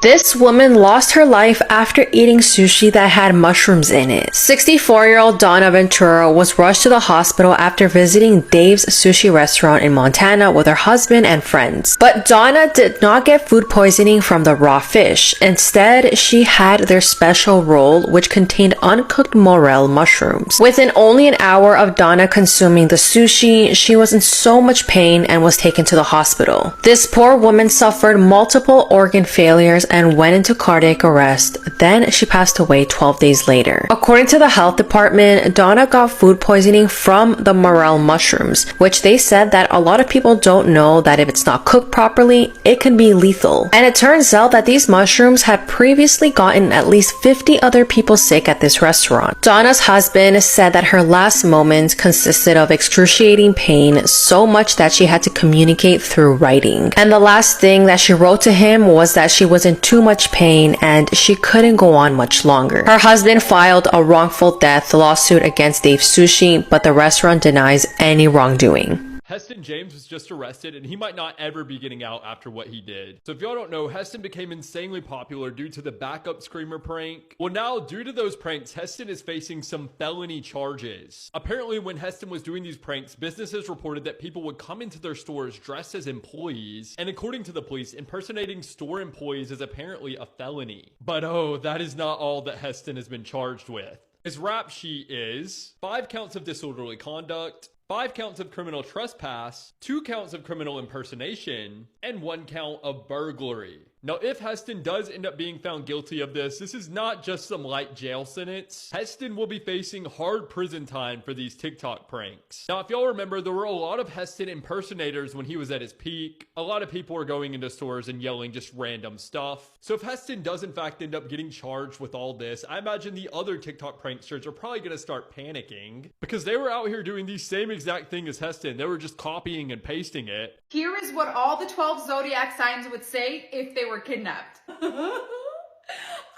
This woman lost her life after eating sushi that had mushrooms in it. 64-year-old Donna Ventura was rushed to the hospital after visiting Dave's Sushi restaurant in Montana with her husband and friends. But Donna did not get food poisoning from the raw fish. Instead, she had their special roll, which contained uncooked morel mushrooms. Within only an hour of Donna consuming the sushi, she was in so much pain and was taken to the hospital. This poor woman suffered multiple organ failures and went into cardiac arrest. Then she passed away 12 days later. According to the health department, Donna got food poisoning from the morel mushrooms, which they said that a lot of people don't know that if it's not cooked properly, it can be lethal. And it turns out that these mushrooms had previously gotten at least 50 other people sick at this restaurant. Donna's husband said that her last moments consisted of excruciating pain, so much that she had to communicate through writing. And the last thing that she wrote to him was that she was in too much pain and she couldn't go on much longer. Her husband filed a wrongful death lawsuit against Dave Sushi, but the restaurant denies any wrongdoing. Heston James was just arrested and he might not ever be getting out after what he did. So if y'all don't know, Heston became insanely popular due to the backup screamer prank. Well, now due to those pranks, Heston is facing some felony charges. Apparently when Heston was doing these pranks, businesses reported that people would come into their stores dressed as employees. And according to the police, impersonating store employees is apparently a felony. But oh, that is not all that Heston has been charged with. His rap sheet is 5 counts of disorderly conduct, 5 counts of criminal trespass, 2 counts of criminal impersonation, and 1 count of burglary. Now, if Heston does end up being found guilty of this is not just some light jail sentence. Heston will be facing hard prison time for these TikTok pranks. Now, if y'all remember, there were a lot of Heston impersonators when he was at his peak. A lot of people were going into stores and yelling just random stuff. So if Heston does in fact end up getting charged with all this, I imagine the other TikTok pranksters are probably going to start panicking because they were out here doing the same exact thing as Heston. They were just copying and pasting it. Here is what all the 12 zodiac signs would say if they were kidnapped.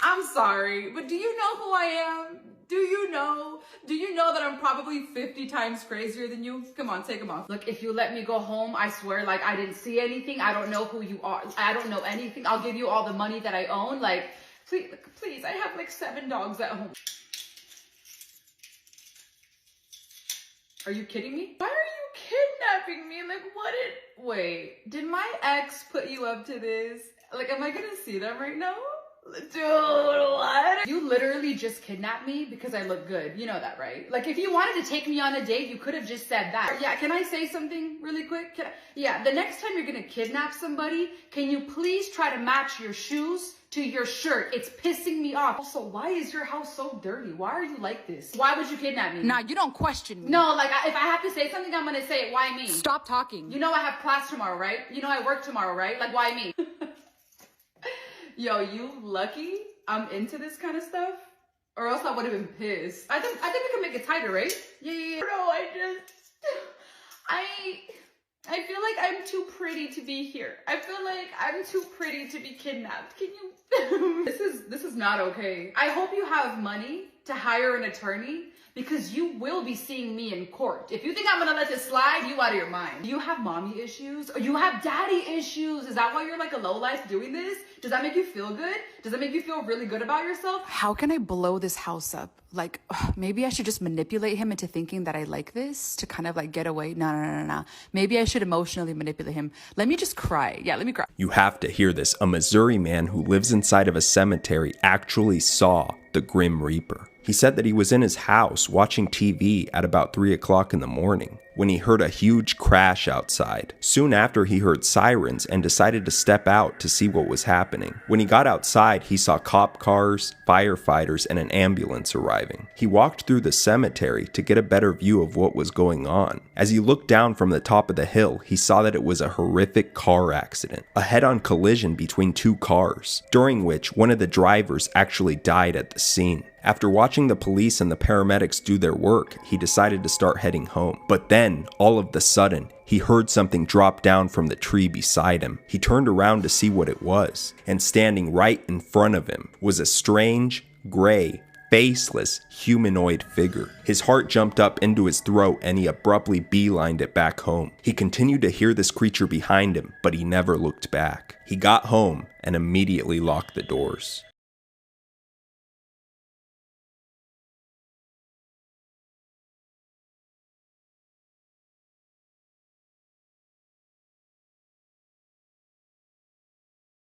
I'm sorry, but do you know who I am? Do you know that I'm probably 50 times crazier than you? Come on, take them off. Look, if you let me go home, I swear, like, I didn't see anything. I don't know who you are. I don't know anything. I'll give you all the money that I own. Like, please, I have like 7 dogs at home. Are you kidding me? Why are you kidnapping me? Like, wait, did my ex put you up to this? Like, am I gonna see them right now? Dude, what? You literally just kidnapped me because I look good. You know that, right? Like, if you wanted to take me on a date, you could have just said that. Yeah, can I say something really quick? Yeah, the next time you're gonna kidnap somebody, can you please try to match your shoes to your shirt? It's pissing me off. Also, why is your house so dirty? Why are you like this? Why would you kidnap me? Nah, you don't question me. No, like, if I have to say something, I'm gonna say it. Why me? Stop talking. You know I have class tomorrow, right? You know I work tomorrow, right? Like, why me? Yo, you lucky I'm into this kind of stuff, or else I would have been pissed. I think we can make it tighter, right? Yeah. Bro, I feel like I'm too pretty to be here. I feel like I'm too pretty to be kidnapped. Can you? This is not okay. I hope you have money to hire an attorney, because you will be seeing me in court. If you think I'm gonna let this slide, you out of your mind. Do you have mommy issues? Or you have daddy issues? Is that why you're like a lowlife doing this? Does that make you feel good? Does that make you feel really good about yourself? How can I blow this house up? Like, maybe I should just manipulate him into thinking that I like this to kind of like get away. No. Maybe I should emotionally manipulate him. Let me just cry. Yeah, let me cry. You have to hear this. A Missouri man who lives inside of a cemetery actually saw the Grim Reaper. He said that he was in his house watching TV at about 3 o'clock in the morning when he heard a huge crash outside. Soon after, he heard sirens and decided to step out to see what was happening. When he got outside, he saw cop cars, firefighters, and an ambulance arriving. He walked through the cemetery to get a better view of what was going on. As he looked down from the top of the hill, he saw that it was a horrific car accident, a head-on collision between 2 cars, during which one of the drivers actually died at the scene. After watching the police and the paramedics do their work, he decided to start heading home. But then, all of the sudden, he heard something drop down from the tree beside him. He turned around to see what it was, and standing right in front of him was a strange, gray, faceless, humanoid figure. His heart jumped up into his throat and he abruptly beelined it back home. He continued to hear this creature behind him, but he never looked back. He got home and immediately locked the doors.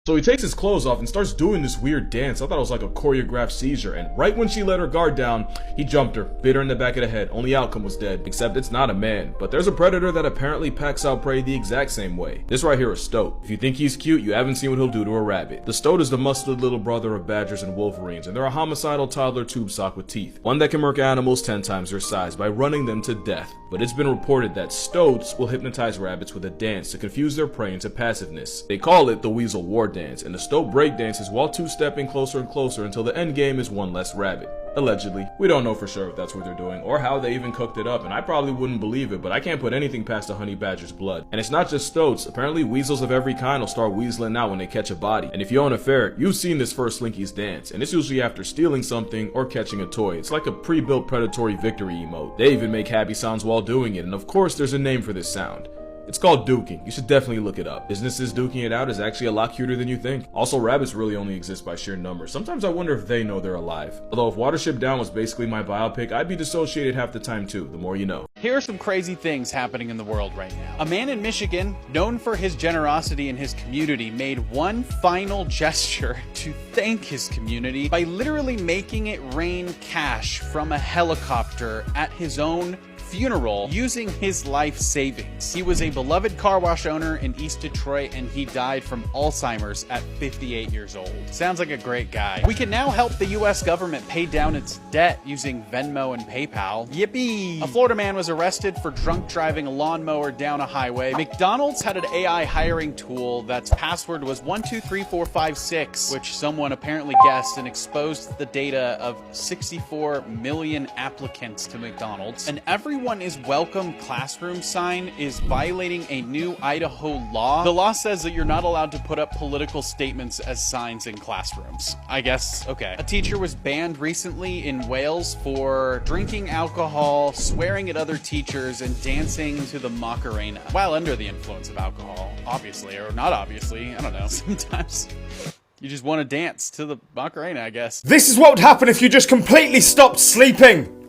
So he takes his clothes off and starts doing this weird dance. I thought it was like a choreographed seizure, and right when she let her guard down, he jumped her, bit her in the back of the head. Only outcome was dead, except it's not a man. But there's a predator that apparently packs out prey the exact same way. This right here is Stoat. If you think he's cute, you haven't seen what he'll do to a rabbit. The Stoat is the muscled little brother of badgers and wolverines, and they're a homicidal toddler tube sock with teeth. One that can murk animals 10 times their size by running them to death. But it's been reported that Stoats will hypnotize rabbits with a dance to confuse their prey into passiveness. They call it the Weasel War Dance, and the Stoat break dances while two-stepping closer and closer until the end game is one less rabbit. Allegedly. We don't know for sure if that's what they're doing or how they even cooked it up, and I probably wouldn't believe it, but I can't put anything past a honey badger's blood. And it's not just Stoats. Apparently weasels of every kind will start weaseling out when they catch a body. And if you own a ferret, you've seen this first Slinky's dance, and it's usually after stealing something or catching a toy. It's like a pre-built predatory victory emote. They even make happy sounds while doing it, and of course there's a name for this sound. It's called duking. You should definitely look it up. Businesses duking it out is actually a lot cuter than you think. Also, rabbits really only exist by sheer numbers. Sometimes I wonder if they know they're alive. Although if Watership Down was basically my biopic, I'd be dissociated half the time too, the more you know. Here are some crazy things happening in the world right now. A man in Michigan, known for his generosity in his community, made one final gesture to thank his community by literally making it rain cash from a helicopter at his own funeral using his life savings. He was a beloved car wash owner in East Detroit, and he died from Alzheimer's at 58 years old. Sounds like a great guy. We can now help the US government pay down its debt using Venmo and PayPal. Yippee! A Florida man was arrested for drunk driving a lawnmower down a highway. McDonald's had an AI hiring tool that's password was 123456, which someone apparently guessed and exposed the data of 64 million applicants to McDonald's. And everyone is welcome classroom sign is violating a new Idaho law. The law says that you're not allowed to put up political statements as signs in classrooms. I guess, okay. A teacher was banned recently in Wales for drinking alcohol, swearing at other teachers, and dancing to the Macarena while under the influence of alcohol. Obviously, or not obviously, I don't know. Sometimes you just want to dance to the Macarena, I guess. This is what would happen if you just completely stopped sleeping.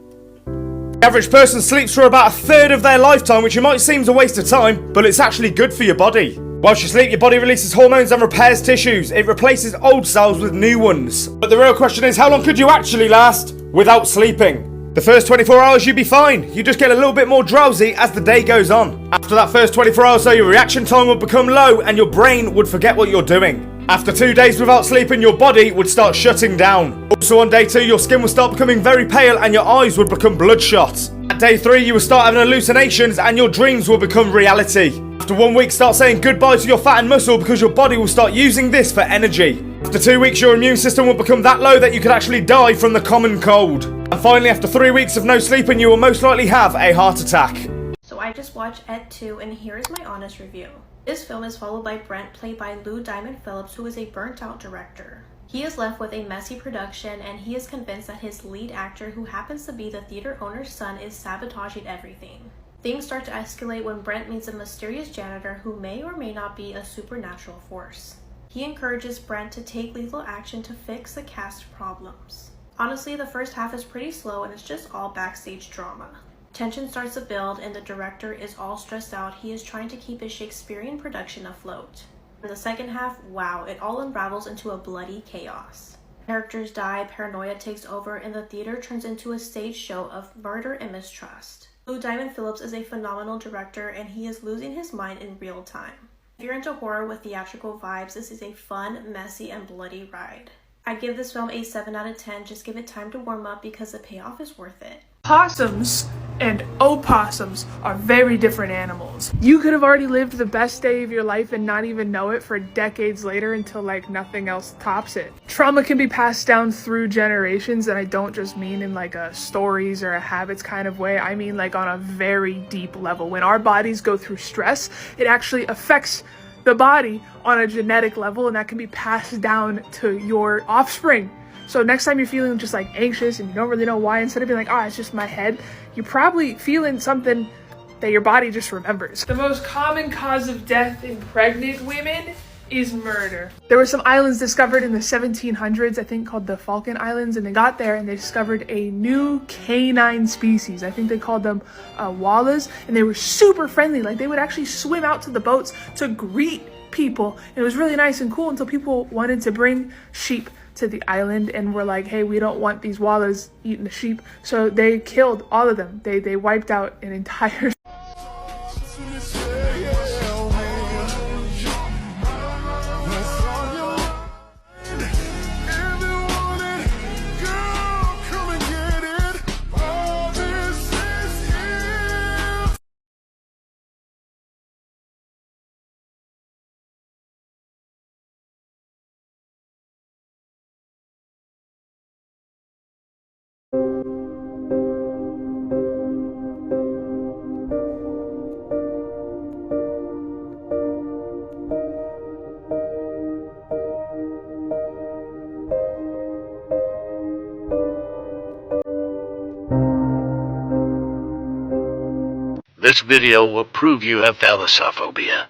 The average person sleeps for about a third of their lifetime, which might seem a waste of time, but it's actually good for your body. Whilst you sleep, your body releases hormones and repairs tissues. It replaces old cells with new ones. But the real question is, how long could you actually last without sleeping? The first 24 hours you'd be fine. You just get a little bit more drowsy as the day goes on. After that first 24 hours though, your reaction time would become low and your brain would forget what you're doing. After 2 days without sleeping, your body would start shutting down. Also on day 2, your skin would start becoming very pale and your eyes would become bloodshot. At day 3, you would start having hallucinations and your dreams will become reality. After 1 week, start saying goodbye to your fat and muscle because your body will start using this for energy. After 2 weeks, your immune system will become that low that you could actually die from the common cold. And finally, after 3 weeks of no sleeping, you will most likely have a heart attack. So I just watched Ed 2 and here is my honest review. This film is followed by Brent, played by Lou Diamond Phillips, who is a burnt-out director. He is left with a messy production and he is convinced that his lead actor, who happens to be the theater owner's son, is sabotaging everything. Things start to escalate when Brent meets a mysterious janitor who may or may not be a supernatural force. He encourages Brent to take lethal action to fix the cast problems. Honestly, the first half is pretty slow and it's just all backstage drama. Tension starts to build and the director is all stressed out. He is trying to keep his Shakespearean production afloat. In the second half, wow, it all unravels into a bloody chaos. Characters die, paranoia takes over, and the theater turns into a stage show of murder and mistrust. Lou Diamond Phillips is a phenomenal director and he is losing his mind in real time. If you're into horror with theatrical vibes, this is a fun, messy, and bloody ride. I'd give this film a 7 out of 10, just give it time to warm up because the payoff is worth it. Possums and opossums are very different animals. You could have already lived the best day of your life and not even know it for decades later until like nothing else tops it. Trauma can be passed down through generations, and I don't just mean in like a stories or a habits kind of way. I mean like on a very deep level. When our bodies go through stress, it actually affects the body on a genetic level, and that can be passed down to your offspring. So next time you're feeling just like anxious and you don't really know why, instead of being like, oh, it's just my head, you're probably feeling something that your body just remembers. The most common cause of death in pregnant women is murder. There were some islands discovered in the 1700s, I think called the Falkland Islands, and they got there and they discovered a new canine species. I think they called them wallas, and they were super friendly. Like they would actually swim out to the boats to greet people. And it was really nice and cool until people wanted to bring sheep to the island and were like, hey, we don't want these wallas eating the sheep. So they killed all of them. They wiped out an entire This video will prove you have thalassophobia.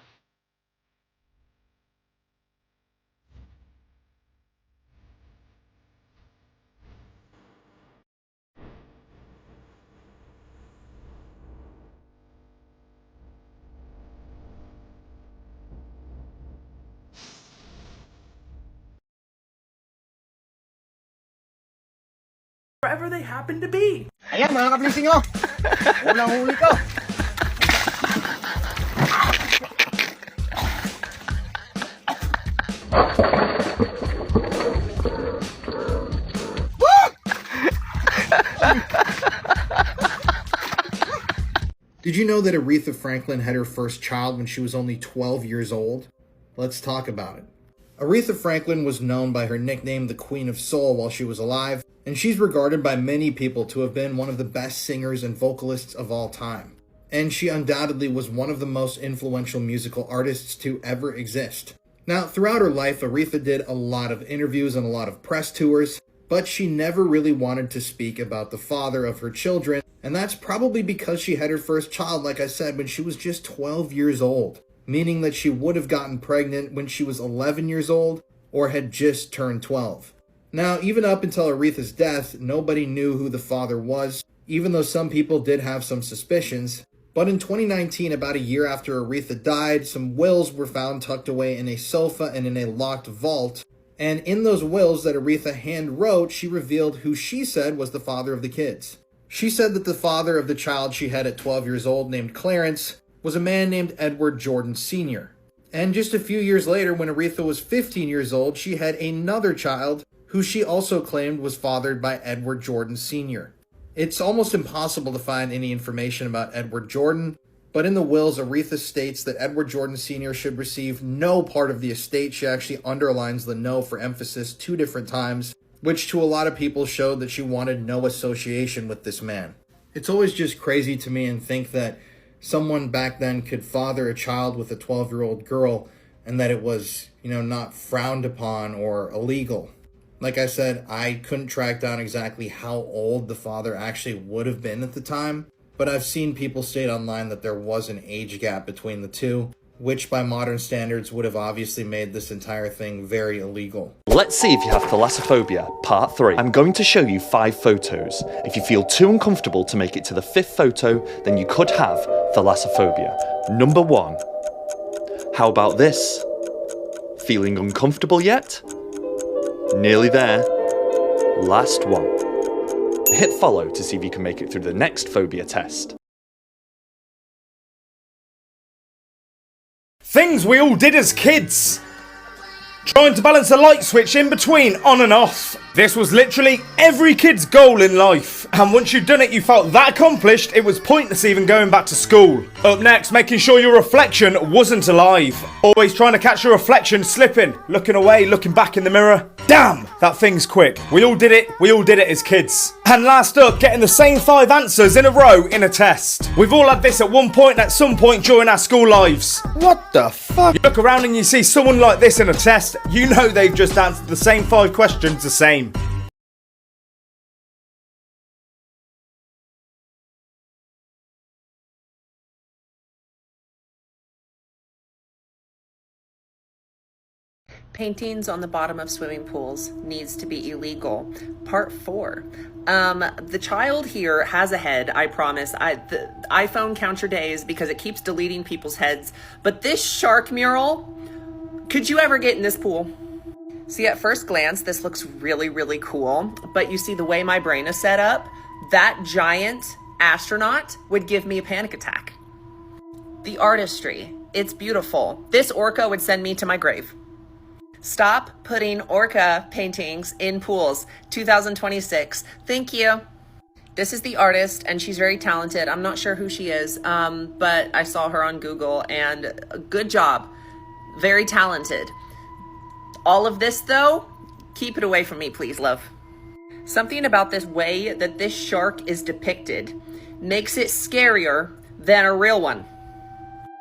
wherever they happen to be. Ayan mga kablising oh. Unang huli ko. Did you know that Aretha Franklin had her first child when she was only 12 years old? Let's talk about it. Aretha Franklin was known by her nickname the Queen of Soul while she was alive, and she's regarded by many people to have been one of the best singers and vocalists of all time. And she undoubtedly was one of the most influential musical artists to ever exist. Now, throughout her life, Aretha did a lot of interviews and a lot of press tours, but she never really wanted to speak about the father of her children, and that's probably because she had her first child, like I said, when she was just 12 years old, meaning that she would have gotten pregnant when she was 11 years old or had just turned 12. Now, even up until Aretha's death, nobody knew who the father was, even though some people did have some suspicions. But in 2019, about a year after Aretha died, some wills were found tucked away in a sofa and in a locked vault. And in those wills that Aretha hand wrote, she revealed who she said was the father of the kids. She said that the father of the child she had at 12 years old, named Clarence, was a man named Edward Jordan Sr. And just a few years later, when Aretha was 15 years old, she had another child who she also claimed was fathered by Edward Jordan Sr. It's almost impossible to find any information about Edward Jordan, but in the wills, Aretha states that Edward Jordan Sr. should receive no part of the estate. She actually underlines the no for emphasis 2 different times, which to a lot of people showed that she wanted no association with this man. It's always just crazy to me and think that someone back then could father a child with a 12-year-old girl and that it was, not frowned upon or illegal. Like I said, I couldn't track down exactly how old the father actually would have been at the time, but I've seen people state online that there was an age gap between the two, which by modern standards would have obviously made this entire thing very illegal. Let's see if you have thalassophobia, part 3. I'm going to show you 5 photos. If you feel too uncomfortable to make it to the 5th photo, then you could have thalassophobia. Number 1. How about this? Feeling uncomfortable yet? Nearly there. Last one. Hit follow to see if you can make it through the next phobia test. Things we all did as kids. Trying to balance a light switch in between on and off. This was literally every kid's goal in life. And once you'd done it, you felt that accomplished, it was pointless even going back to school. Up next, making sure your reflection wasn't alive. Always trying to catch your reflection slipping. Looking away, looking back in the mirror. Damn, that thing's quick. We all did it as kids. And last up, getting the same 5 answers in a row in a test. We've all had this at one point at some point during our school lives. What the fuck? You look around and you see someone like this in a test, you know they've just answered the same 5 questions the same. Paintings on the bottom of swimming pools needs to be illegal. Part 4. The child here has a head, I promise. The iPhone count your days because it keeps deleting people's heads. But this shark mural, could you ever get in this pool? See, at first glance, this looks really, really cool. But you see the way my brain is set up, that giant astronaut would give me a panic attack. The artistry, it's beautiful. This orca would send me to my grave. Stop putting orca paintings in pools. 2026. Thank you. This is the artist, and she's very talented. I'm not sure who she is, but I saw her on Google, and good job. Very talented. All of this, though, keep it away from me, please, love. Something about this way that this shark is depicted makes it scarier than a real one.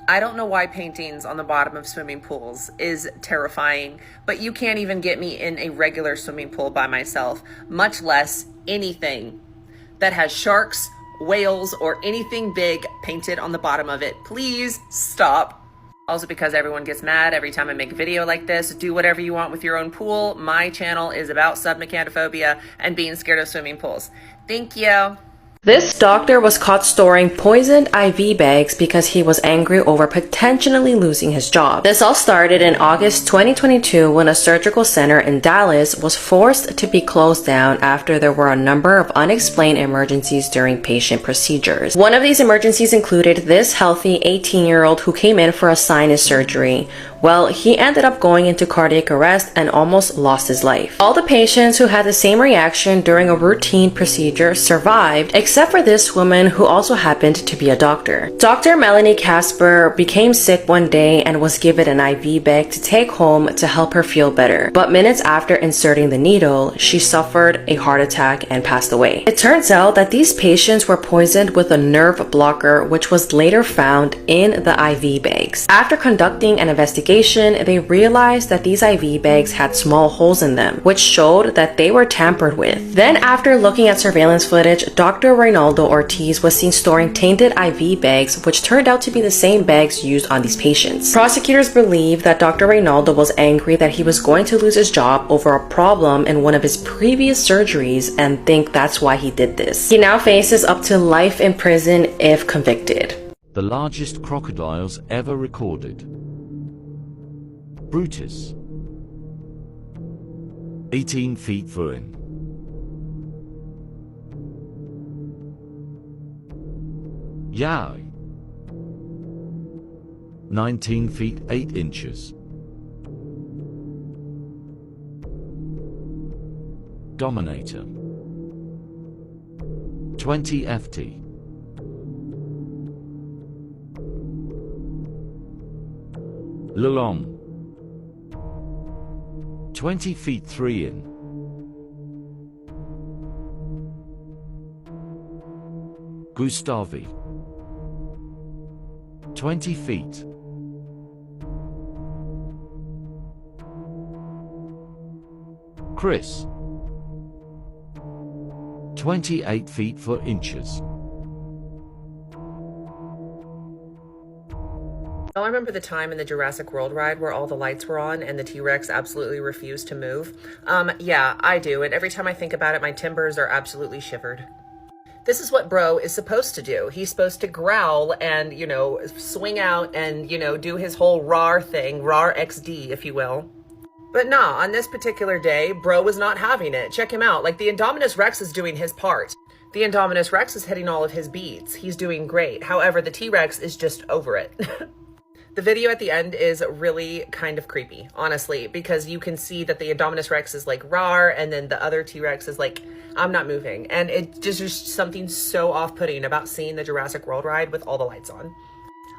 I don't know why paintings on the bottom of swimming pools is terrifying, but you can't even get me in a regular swimming pool by myself, much less anything that has sharks, whales, or anything big painted on the bottom of it. Please stop. Also, because everyone gets mad every time I make a video like this, do whatever you want with your own pool. My channel is about submechanophobia and being scared of swimming pools. Thank you. This doctor was caught storing poisoned IV bags because he was angry over potentially losing his job. This all started in August 2022 when a surgical center in Dallas was forced to be closed down after there were a number of unexplained emergencies during patient procedures. One of these emergencies included this healthy 18-year-old who came in for a sinus surgery. Well, he ended up going into cardiac arrest and almost lost his life. All the patients who had the same reaction during a routine procedure survived, except for this woman who also happened to be a doctor. Dr. Melanie Casper became sick one day and was given an IV bag to take home to help her feel better. But minutes after inserting the needle, she suffered a heart attack and passed away. It turns out that these patients were poisoned with a nerve blocker, which was later found in the IV bags. After conducting an investigation, they realized that these IV bags had small holes in them, which showed that they were tampered with. Then, after looking at surveillance footage, Dr. Reynaldo Ortiz was seen storing tainted IV bags, which turned out to be the same bags used on these patients. Prosecutors believe that Dr. Reynaldo was angry that he was going to lose his job over a problem in one of his previous surgeries and think that's why he did this. He now faces up to life in prison if convicted. The largest crocodiles ever recorded. Brutus, 18 feet 4 in. Yao, 19 feet 8 inches. Dominator, 20 ft. Lelong, 20 feet 3 in. Gustavi, 20 feet. Chris, 28 feet 4 inches. I remember the time in the Jurassic World ride where all the lights were on and the T-Rex absolutely refused to move. Yeah, I do, and every time I think about it, my timbers are absolutely shivered. This is what Bro is supposed to do. He's supposed to growl and, you know, swing out and, you know, do his whole RAR thing, RAR XD, if you will. But nah, on this particular day, Bro was not having it. Check him out. Like, the Indominus Rex is doing his part. The Indominus Rex is hitting all of his beats. He's doing great. However, the T-Rex is just over it. The video at the end is really kind of creepy, honestly, because you can see that the Indominus Rex is like rawr, and then the other T-Rex is like, I'm not moving. And it just something so off-putting about seeing the Jurassic World ride with all the lights on.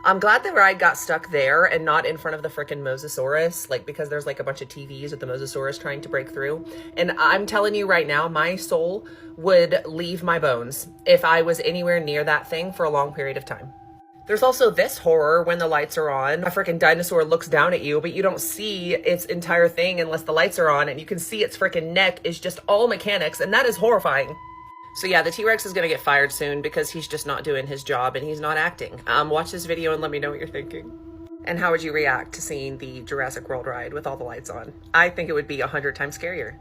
I'm glad the ride got stuck there and not in front of the frickin' Mosasaurus, like, because there's like a bunch of TVs with the Mosasaurus trying to break through. And I'm telling you right now, my soul would leave my bones if I was anywhere near that thing for a long period of time. There's also this horror when the lights are on. A freaking dinosaur looks down at you, but you don't see its entire thing unless the lights are on, and you can see its freaking neck is just all mechanics, and that is horrifying. So yeah, the T-Rex is gonna get fired soon because he's just not doing his job and he's not acting. Watch this video and let me know what you're thinking. And how would you react to seeing the Jurassic World ride with all the lights on? I think it would be 100 times scarier.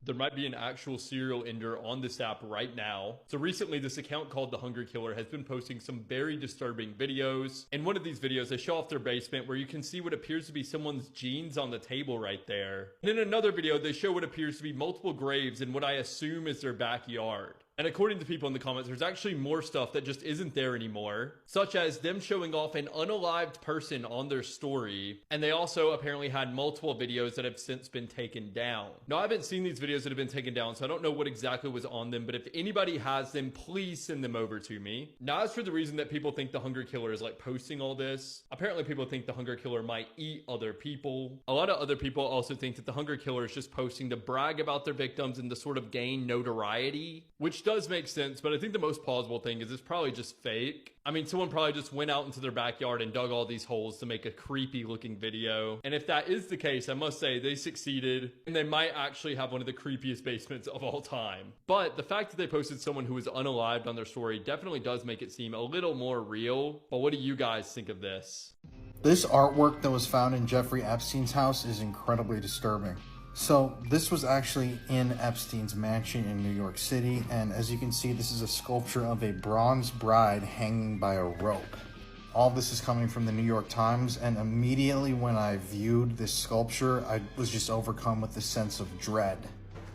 There might be an actual serial ender on this app right now. So recently, this account called The Hunger Killer has been posting some very disturbing videos. In one of these videos, they show off their basement where you can see what appears to be someone's jeans on the table right there. And in another video, they show what appears to be multiple graves in what I assume is their backyard. And according to people in the comments, there's actually more stuff that just isn't there anymore, such as them showing off an unalived person on their story. And they also apparently had multiple videos that have since been taken down. Now, I haven't seen these videos that have been taken down, so I don't know what exactly was on them, but if anybody has them, please send them over to me. Now, as for the reason that people think the Hunger Killer is like posting all this, apparently people think the Hunger Killer might eat other people. A lot of other people also think that the Hunger Killer is just posting to brag about their victims and to sort of gain notoriety, which does make sense, but I think the most plausible thing is it's probably just fake. I mean, someone probably just went out into their backyard and dug all these holes to make a creepy looking video. And if that is the case, I must say they succeeded, and they might actually have one of the creepiest basements of all time. But the fact that they posted someone who was unalived on their story definitely does make it seem a little more real. But what do you guys think of this? This artwork that was found in Jeffrey Epstein's house is incredibly disturbing. So this was actually in Epstein's mansion in New York City, and as you can see, this is a sculpture of a bronze bride hanging by a rope. All this is coming from the New York Times, and immediately when I viewed this sculpture, I was just overcome with a sense of dread.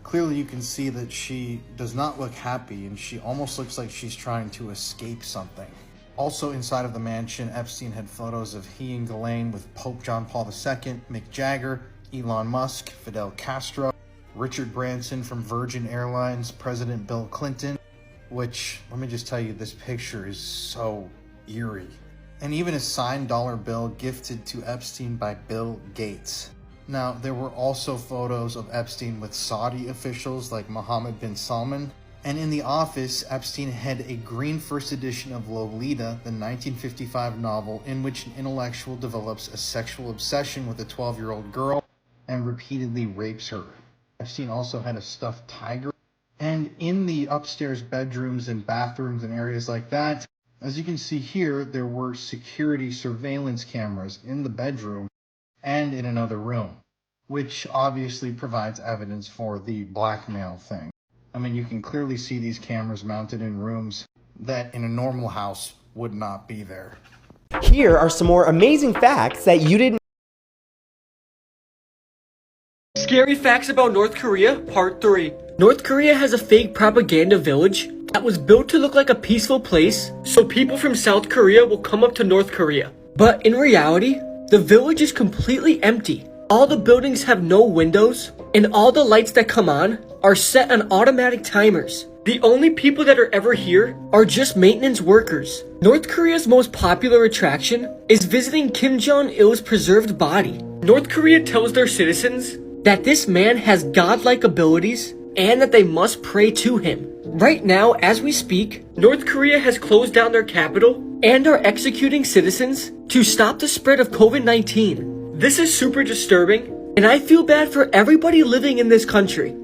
Clearly you can see that she does not look happy, and she almost looks like she's trying to escape something. Also inside of the mansion, Epstein had photos of he and Ghislaine with Pope John Paul II, Mick Jagger, Elon Musk, Fidel Castro, Richard Branson from Virgin Airlines, President Bill Clinton, which, let me just tell you, this picture is so eerie. And even a signed dollar bill gifted to Epstein by Bill Gates. Now, there were also photos of Epstein with Saudi officials like Mohammed bin Salman. And in the office, Epstein had a green first edition of Lolita, the 1955 novel in which an intellectual develops a sexual obsession with a 12-year-old girl and repeatedly rapes her. Epstein also had a stuffed tiger. And in the upstairs bedrooms and bathrooms and areas like that, as you can see here, there were security surveillance cameras in the bedroom and in another room, which obviously provides evidence for the blackmail thing. I mean, you can clearly see these cameras mounted in rooms that in a normal house would not be there. Here are some more amazing facts that you didn't. Scary facts about North Korea, part 3. North Korea has a fake propaganda village that was built to look like a peaceful place so people from South Korea will come up to North Korea. But in reality, the village is completely empty. All the buildings have no windows, and all the lights that come on are set on automatic timers. The only people that are ever here are just maintenance workers. North Korea's most popular attraction is visiting Kim Jong-il's preserved body. North Korea tells their citizens that this man has godlike abilities and that they must pray to him. Right now, as we speak, North Korea has closed down their capital and are executing citizens to stop the spread of COVID-19. This is super disturbing, and I feel bad for everybody living in this country.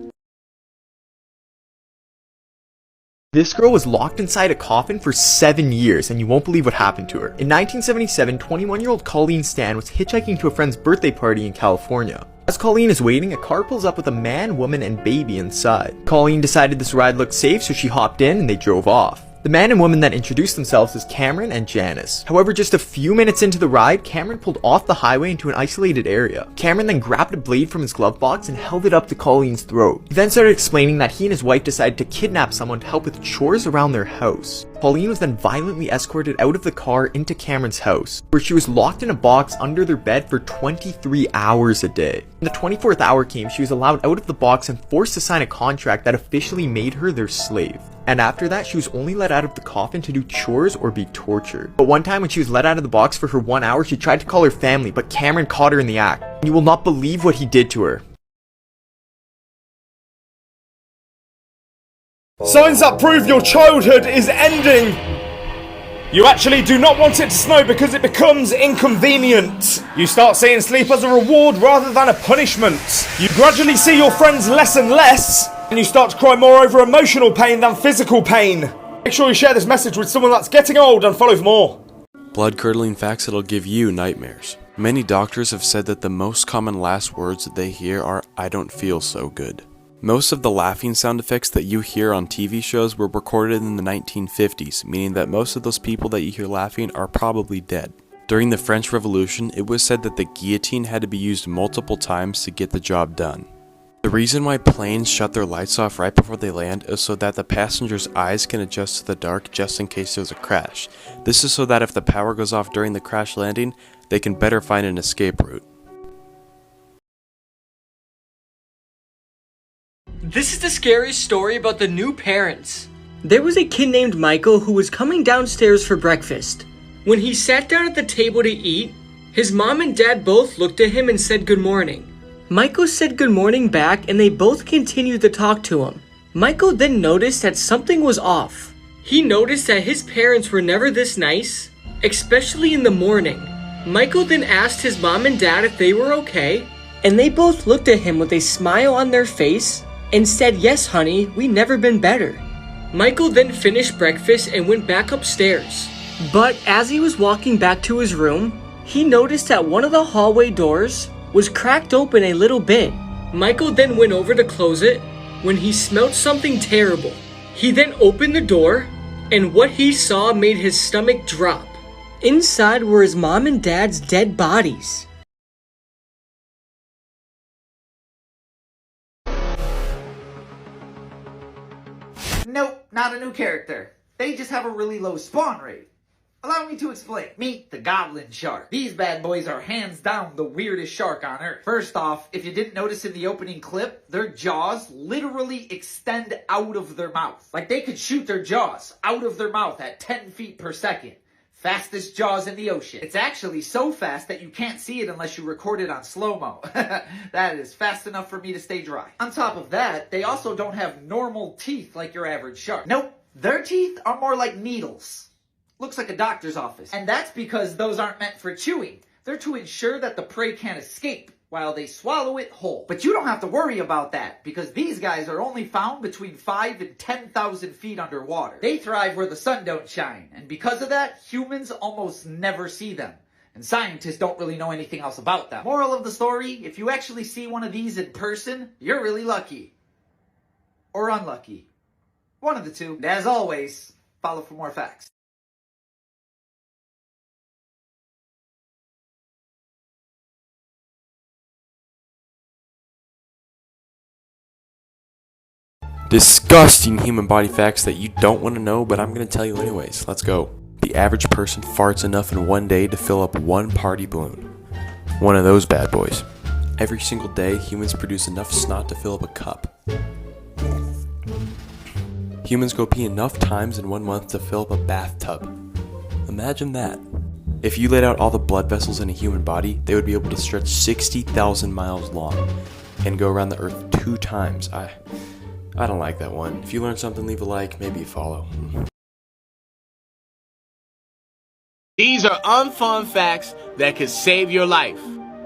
This girl was locked inside a coffin for 7 years, and you won't believe what happened to her. In 1977, 21-year-old Colleen Stan was hitchhiking to a friend's birthday party in California. As Colleen is waiting, a car pulls up with a man, woman, and baby inside. Colleen decided this ride looked safe, so she hopped in and they drove off. The man and woman then introduced themselves as Cameron and Janice. However, just a few minutes into the ride, Cameron pulled off the highway into an isolated area. Cameron then grabbed a blade from his glove box and held it up to Colleen's throat. He then started explaining that he and his wife decided to kidnap someone to help with chores around their house. Colleen was then violently escorted out of the car into Cameron's house, where she was locked in a box under their bed for 23 hours a day. When the 24th hour came, she was allowed out of the box and forced to sign a contract that officially made her their slave. And after that, she was only let out of the coffin to do chores or be tortured. But one time when she was let out of the box for her 1 hour, she tried to call her family, but Cameron caught her in the act. You will not believe what he did to her. Signs that prove your childhood is ending! You actually do not want it to snow because it becomes inconvenient. You start seeing sleep as a reward rather than a punishment. You gradually see your friends less and less, and you start to cry more over emotional pain than physical pain. Make sure you share this message with someone that's getting old and follow for more. Blood-curdling facts that'll give you nightmares. Many doctors have said that the most common last words that they hear are, "I don't feel so good." Most of the laughing sound effects that you hear on TV shows were recorded in the 1950s, meaning that most of those people that you hear laughing are probably dead. During the French Revolution, it was said that the guillotine had to be used multiple times to get the job done. The reason why planes shut their lights off right before they land is so that the passengers' eyes can adjust to the dark just in case there's a crash. This is so that if the power goes off during the crash landing, they can better find an escape route. This is the scariest story about the new parents. There was a kid named Michael who was coming downstairs for breakfast. When he sat down at the table to eat, his mom and dad both looked at him and said good morning. Michael said good morning back and they both continued to talk to him. Michael then noticed that something was off. He noticed that his parents were never this nice, especially in the morning. Michael then asked his mom and dad if they were okay, and they both looked at him with a smile on their face and said, "Yes, honey, we never been better." Michael then finished breakfast and went back upstairs. But as he was walking back to his room, he noticed that one of the hallway doors was cracked open a little bit. Michael then went over to close it when he smelled something terrible. He then opened the door, and what he saw made his stomach drop. Inside were his mom and dad's dead bodies. Nope, not a new character. They just have a really low spawn rate. Allow me to explain. Meet the goblin shark. These bad boys are hands down the weirdest shark on Earth. First off, if you didn't notice in the opening clip, their jaws literally extend out of their mouth. Like they could shoot their jaws out of their mouth at 10 feet per second. Fastest jaws in the ocean. It's actually so fast that you can't see it unless you record it on slow-mo. That is fast enough for me to stay dry. On top of that, they also don't have normal teeth like your average shark. Nope, their teeth are more like needles. Looks like a doctor's office. And that's because those aren't meant for chewing. They're to ensure that the prey can't escape while they swallow it whole. But you don't have to worry about that because these guys are only found between 5 and 10,000 feet underwater. They thrive where the sun don't shine. And because of that, humans almost never see them. And scientists don't really know anything else about them. Moral of the story, if you actually see one of these in person, you're really lucky. Or unlucky. One of the two. And as always, follow for more facts. Disgusting human body facts that you don't want to know, but I'm going to tell you anyways. Let's go. The average person farts enough in one day to fill up one party balloon. One of those bad boys. Every single day, humans produce enough snot to fill up a cup. Humans go pee enough times in 1 month to fill up a bathtub. Imagine that. If you laid out all the blood vessels in a human body, they would be able to stretch 60,000 miles long and go around the earth 2 times. I don't like that one. If you learned something, leave a like, maybe a follow. These are unfun facts that could save your life.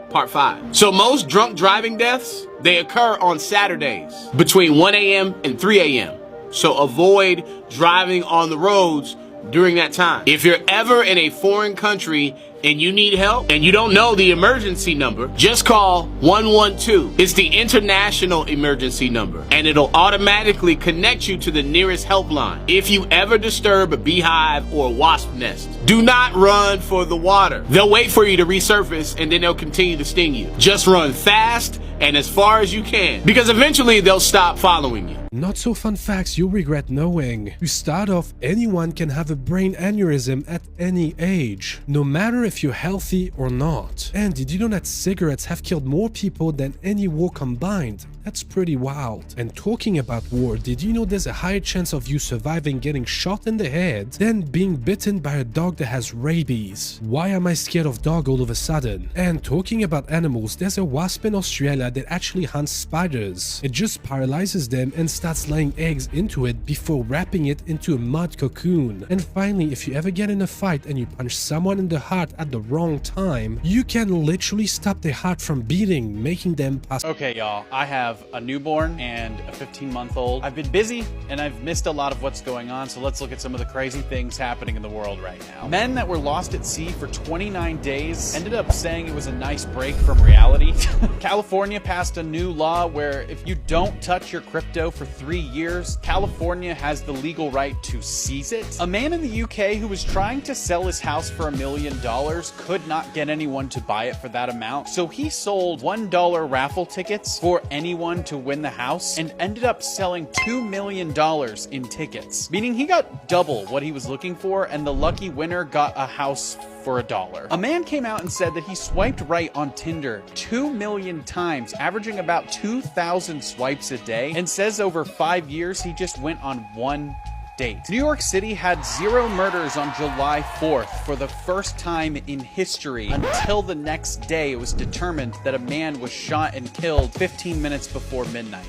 Part 5. So most drunk driving deaths, they occur on Saturdays between 1 a.m. and 3 a.m. So avoid driving on the roads during that time. If you're ever in a foreign country and you need help and you don't know the emergency number, just call 112. It's the international emergency number and it'll automatically connect you to the nearest helpline. If you ever disturb a beehive or a wasp nest, do not run for the water. They'll wait for you to resurface and then they'll continue to sting you. Just run fast and as far as you can because eventually they'll stop following you. Not so fun facts you'll regret knowing. To start off, anyone can have a brain aneurysm at any age, no matter if you're healthy or not. And did you know that cigarettes have killed more people than any war combined? That's pretty wild. And talking about war, did you know there's a higher chance of you surviving getting shot in the head than being bitten by a dog that has rabies? Why am I scared of dog all of a sudden? And talking about animals, there's a wasp in Australia that actually hunts spiders. It just paralyzes them and starts laying eggs into it before wrapping it into a mud cocoon. And finally, if you ever get in a fight and you punch someone in the heart at the wrong time, you can literally stop their heart from beating, making them pass. Okay, y'all, I have a newborn and a 15-month-old. I've been busy and I've missed a lot of what's going on, so let's look at some of the crazy things happening in the world right now. Men that were lost at sea for 29 days ended up saying it was a nice break from reality. California passed a new law where if you don't touch your crypto for 3 years, California has the legal right to seize it. A man in the UK who was trying to sell his house for $1 million could not get anyone to buy it for that amount, so he sold $1 raffle tickets for anyone to win the house and ended up selling $2 million in tickets, meaning he got double what he was looking for, and the lucky winner got a house for $1. A man came out and said that he swiped right on Tinder 2 million times, averaging about 2,000 swipes a day, and says over 5 years he just went on one date. New York City had 0 murders on July 4th for the first time in history until the next day it was determined that a man was shot and killed 15 minutes before midnight.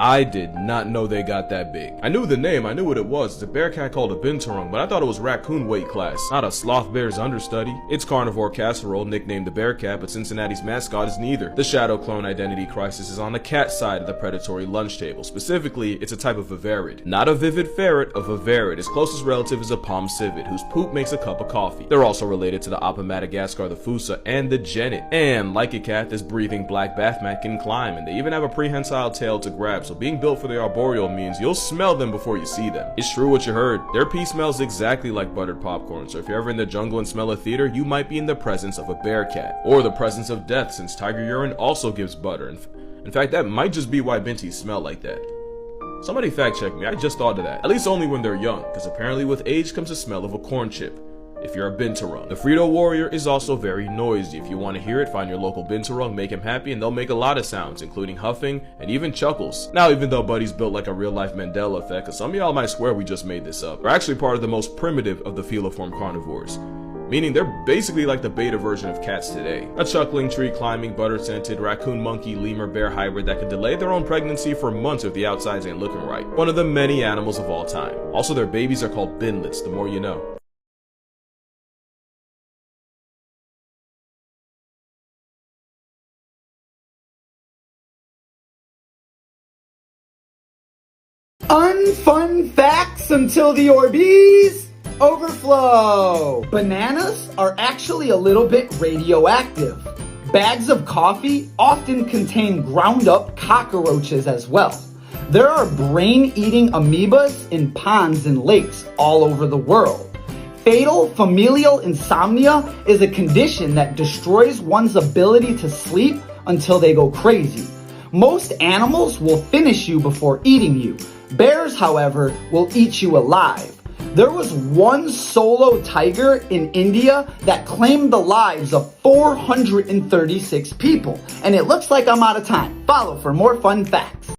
I did not know they got that big. I knew the name, I knew what it was. It's a bear cat called a binturong, but I thought it was raccoon weight class, not a sloth bear's understudy. It's carnivore casserole, nicknamed the bear cat, but Cincinnati's mascot is neither. The shadow clone identity crisis is on the cat side of the predatory lunch table. Specifically, it's a type of vivarid. Not a vivid ferret, a vivarid. Its closest relative is a palm civet, whose poop makes a cup of coffee. They're also related to the Apa Madagascar, the Fusa, and the genet. And like a cat, this breathing black bathmat can climb, and they even have a prehensile tail to grab. So being built for the arboreal means you'll smell them before you see them. It's true what you heard. Their pee smells exactly like buttered popcorn, so if you're ever in the jungle and smell a theater, you might be in the presence of a bear cat. Or the presence of death, since tiger urine also gives butter. In fact, that might just be why binties smell like that. Somebody fact check me, I just thought of that. At least only when they're young, because apparently with age comes the smell of a corn chip. If you're a binturong. The Frito Warrior is also very noisy. If you want to hear it, find your local binturong, make him happy, and they'll make a lot of sounds, including huffing and even chuckles. Now, even though Buddy's built like a real-life Mandela effect, because some of y'all might swear we just made this up, they're actually part of the most primitive of the feliform carnivores. Meaning they're basically like the beta version of cats today. A chuckling, tree-climbing, butter-scented, raccoon, monkey, lemur, bear hybrid that can delay their own pregnancy for months if the outsides ain't looking right. One of the many animals of all time. Also, their babies are called binlets, the more you know. Unfun facts until the Orbeez overflow. Bananas are actually a little bit radioactive. Bags of coffee often contain ground up cockroaches as well. There are brain-eating amoebas in ponds and lakes all over the world. Fatal familial insomnia is a condition that destroys one's ability to sleep until they go crazy. Most animals will finish you before eating you. Bears, however, will eat you alive. There was one solo tiger in India that claimed the lives of 436 people. And it looks like I'm out of time. Follow for more fun facts.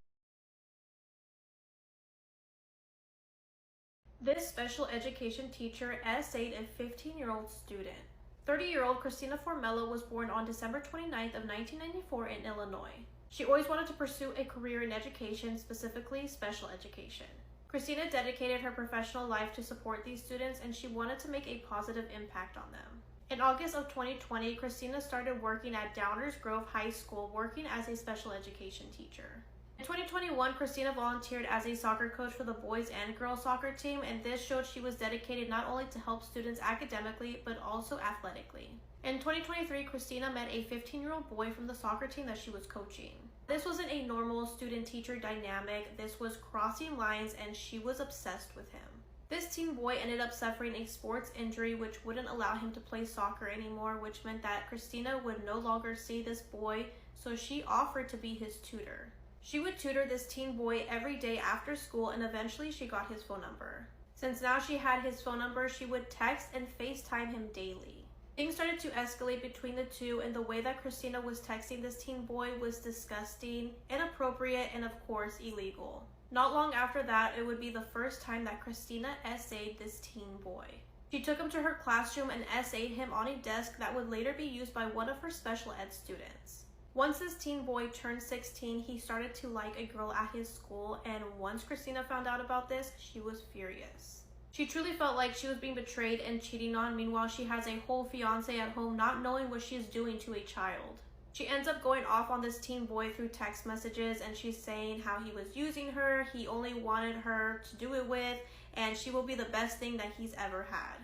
This special education teacher essayed a 15-year-old student. 30-year-old Christina Formella was born on December 29th of 1994 in Illinois. She always wanted to pursue a career in education, specifically special education. Christina dedicated her professional life to support these students, and she wanted to make a positive impact on them. In August of 2020, Christina started working at Downers Grove High School, working as a special education teacher. In 2021, Christina volunteered as a soccer coach for the boys and girls soccer team, and this showed she was dedicated not only to help students academically, but also athletically. In 2023, Christina met a 15-year-old boy from the soccer team that she was coaching. This wasn't a normal student-teacher dynamic, this was crossing lines, and she was obsessed with him. This teen boy ended up suffering a sports injury which wouldn't allow him to play soccer anymore, which meant that Christina would no longer see this boy, so she offered to be his tutor. She would tutor this teen boy every day after school, and eventually she got his phone number. Since now she had his phone number, she would text and FaceTime him daily. Things started to escalate between the two, and the way that Christina was texting this teen boy was disgusting, inappropriate, and of course illegal. Not long after that, it would be the first time that Christina essayed this teen boy. She took him to her classroom and essayed him on a desk that would later be used by one of her special ed students. Once this teen boy turned 16, he started to like a girl at his school, and once Christina found out about this, she was furious. She truly felt like she was being betrayed and cheating on. Meanwhile, she has a whole fiance at home not knowing what she is doing to a child. She ends up going off on this teen boy through text messages, and she's saying how he was using her, he only wanted her to do it with, and she will be the best thing that he's ever had.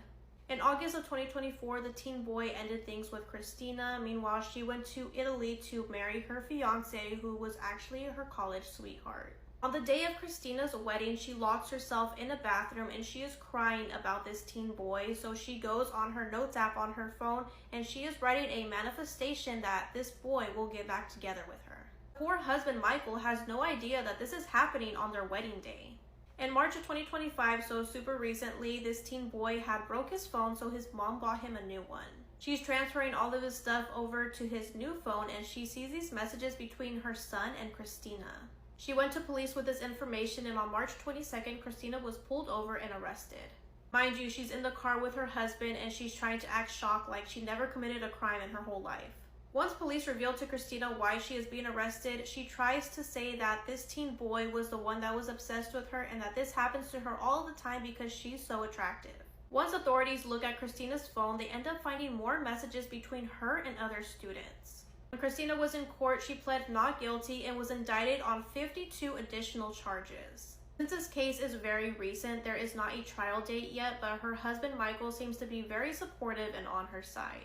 In August of 2024, the teen boy ended things with Christina. Meanwhile, she went to Italy to marry her fiance, who was actually her college sweetheart. On the day of Christina's wedding, she locks herself in a bathroom and she is crying about this teen boy. So she goes on her notes app on her phone and she is writing a manifestation that this boy will get back together with her. Poor husband Michael has no idea that this is happening on their wedding day. In March of 2025, so super recently, this teen boy had broke his phone, so his mom bought him a new one. She's transferring all of his stuff over to his new phone and she sees these messages between her son and Christina. She went to police with this information, and on March 22nd, Christina was pulled over and arrested. Mind you, she's in the car with her husband and she's trying to act shocked like she never committed a crime in her whole life. Once police reveal to Christina why she is being arrested, she tries to say that this teen boy was the one that was obsessed with her and that this happens to her all the time because she's so attractive. Once authorities look at Christina's phone, they end up finding more messages between her and other students. When Christina was in court, she pled not guilty and was indicted on 52 additional charges. Since this case is very recent, there is not a trial date yet, but her husband Michael seems to be very supportive and on her side.